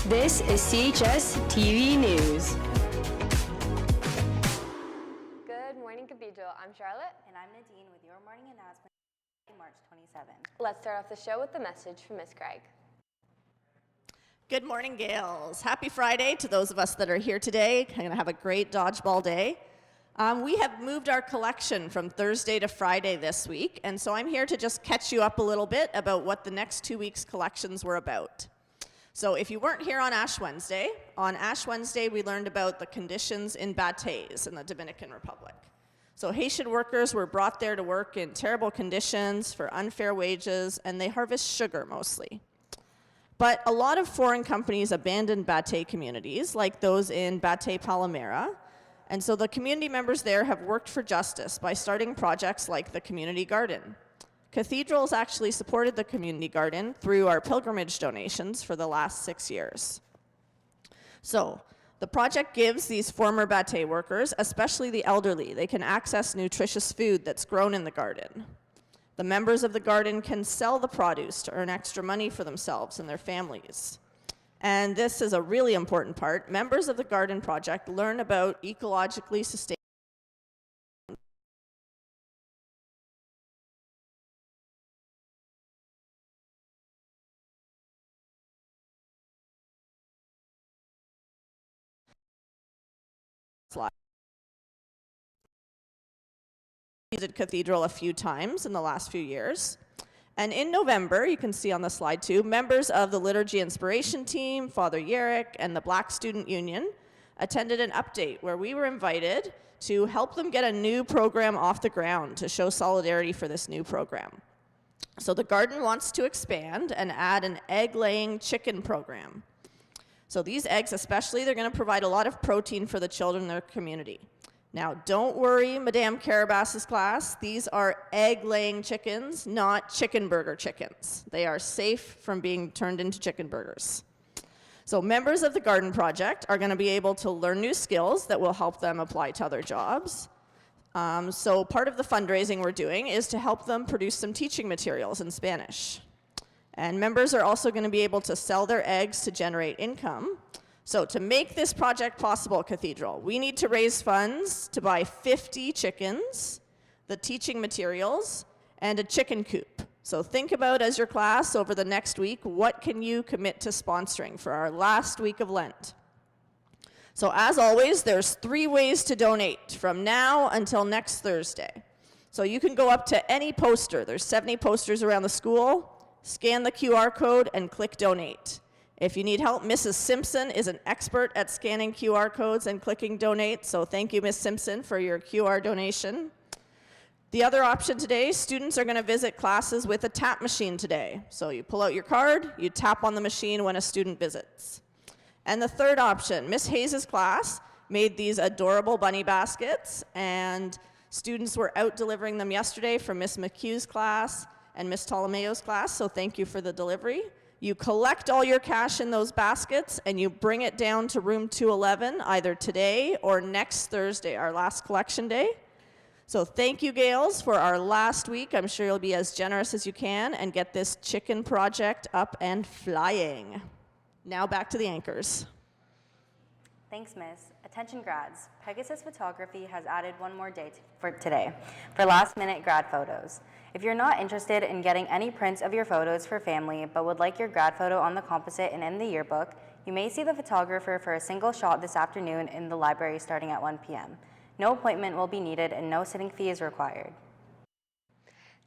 This is CHS TV News. Good morning, Cathedral. I'm Charlotte. And I'm Nadine with your morning announcement for March 27th. Let's start off the show with the message from Miss Craig. Good morning, Gales. Happy Friday to those of us that are here today. I'm going to have a great dodgeball day. We have moved our collection from Thursday to Friday this week, and so I'm here to just catch you up a little bit about what the next 2 weeks' collections were about. So if you weren't here on Ash Wednesday we learned about the conditions in Batays in the Dominican Republic. So Haitian workers were brought there to work in terrible conditions for unfair wages, and they harvest sugar mostly. But a lot of foreign companies abandoned Batay communities, like those in Batay Palomera, and so the community members there have worked for justice by starting projects like the Community Garden. Cathedral's actually supported the Community Garden through our pilgrimage donations for the last 6 years. So the project gives these former Batay workers, especially the elderly, they can access nutritious food that's grown in the garden. The members of the garden can sell the produce to earn extra money for themselves and their families. And this is a really important part. Members of the garden project learn about ecologically sustainable visited Cathedral a few times in the last few years. And in November, you can see on the slide too, members of the Liturgy Inspiration Team, Father Yerrick, and the Black Student Union attended an update where we were invited to help them get a new program off the ground to show solidarity for this new program. So the garden wants to expand and add an egg-laying chicken program. So these eggs especially, they're going to provide a lot of protein for the children in their community. Now, don't worry, Madame Carabas's class. These are egg-laying chickens, not chicken burger chickens. They are safe from being turned into chicken burgers. So members of the Garden Project are going to be able to learn new skills that will help them apply to other jobs. So part of the fundraising we're doing is to help them produce some teaching materials in Spanish. And members are also going to be able to sell their eggs to generate income. So to make this project possible, Cathedral, we need to raise funds to buy 50 chickens, the teaching materials, and a chicken coop. So think about, as your class, over the next week, what can you commit to sponsoring for our last week of Lent? So as always, there's 3 ways to donate from now until next Thursday. So you can go up to any poster. There's 70 posters around the school. Scan the QR code and click donate. If you need help, Mrs. Simpson is an expert at scanning QR codes and clicking donate, so thank you, Ms. Simpson, for your QR donation. The other option today, students are going to visit classes with a tap machine today. So you pull out your card, you tap on the machine when a student visits. And the third option, Miss Hayes' class made these adorable bunny baskets, and students were out delivering them yesterday from Miss McHugh's class and Miss Ptolomeo's class, so thank you for the delivery. You collect all your cash in those baskets and you bring it down to room 211 either today or next Thursday, our last collection day. So thank you, Gales, for our last week. I'm sure you'll be as generous as you can and get this chicken project up and flying. Now back to the anchors. Thanks, Miss. Attention grads. Pegasus Photography has added one more day for today for last-minute grad photos. If you're not interested in getting any prints of your photos for family but would like your grad photo on the composite and in the yearbook, you may see the photographer for a single shot this afternoon in the library starting at 1 p.m. No appointment will be needed and no sitting fee is required.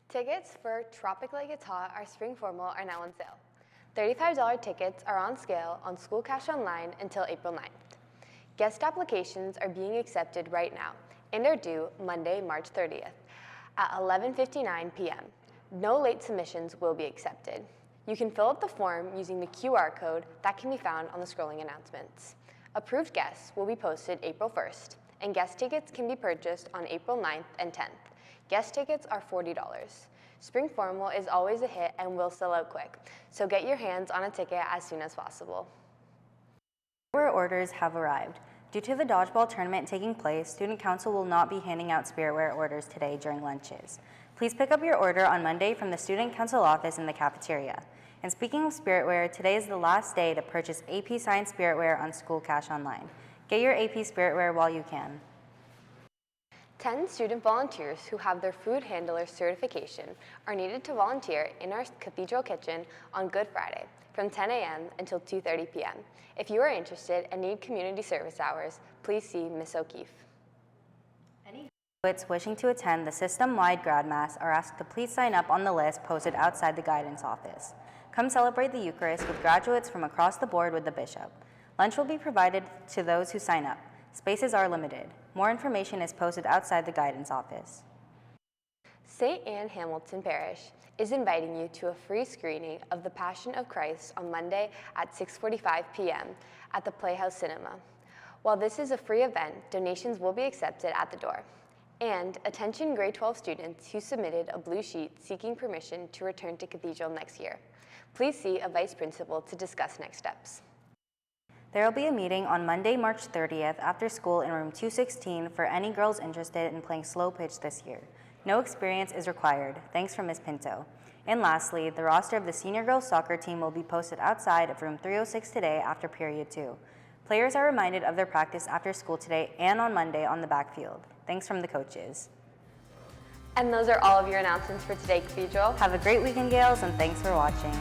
Tickets for Tropic Like It's Hot, our spring formal, are now on sale. $35 tickets are on sale on School Cash Online until April 9th. Guest applications are being accepted right now and are due Monday, March 30th at 11:59 p.m. No late submissions will be accepted. You can fill out the form using the QR code that can be found on the scrolling announcements. Approved guests will be posted April 1st, and guest tickets can be purchased on April 9th and 10th. Guest tickets are $40. Spring formal is always a hit and will sell out quick, so get your hands on a ticket as soon as possible. Spiritware orders have arrived. Due to the dodgeball tournament taking place, Student Council will not be handing out spiritware orders today during lunches. Please pick up your order on Monday from the Student Council office in the cafeteria. And speaking of spiritware, today is the last day to purchase AP Science spiritware on School Cash Online. Get your AP spiritware while you can. 10 student volunteers who have their food handler certification are needed to volunteer in our cathedral kitchen on Good Friday from 10 a.m. until 2:30 p.m. If you are interested and need community service hours, please see Ms. O'Keefe. Any graduates wishing to attend the system-wide grad mass are asked to please sign up on the list posted outside the guidance office. Come celebrate the Eucharist with graduates from across the board with the bishop. Lunch will be provided to those who sign up. Spaces are limited. More information is posted outside the guidance office. St. Anne Hamilton Parish is inviting you to a free screening of The Passion of Christ on Monday at 6:45 p.m. at the Playhouse Cinema. While this is a free event, donations will be accepted at the door. And attention grade 12 students who submitted a blue sheet seeking permission to return to Cathedral next year. Please see a vice principal to discuss next steps. There will be a meeting on Monday, March 30th after school in room 216 for any girls interested in playing slow pitch this year. No experience is required. Thanks from Ms. Pinto. And lastly, the roster of the senior girls soccer team will be posted outside of room 306 today after period 2. Players are reminded of their practice after school today and on Monday on the backfield. Thanks from the coaches. And those are all of your announcements for today, Cathedral. Have a great weekend, Gales, and thanks for watching.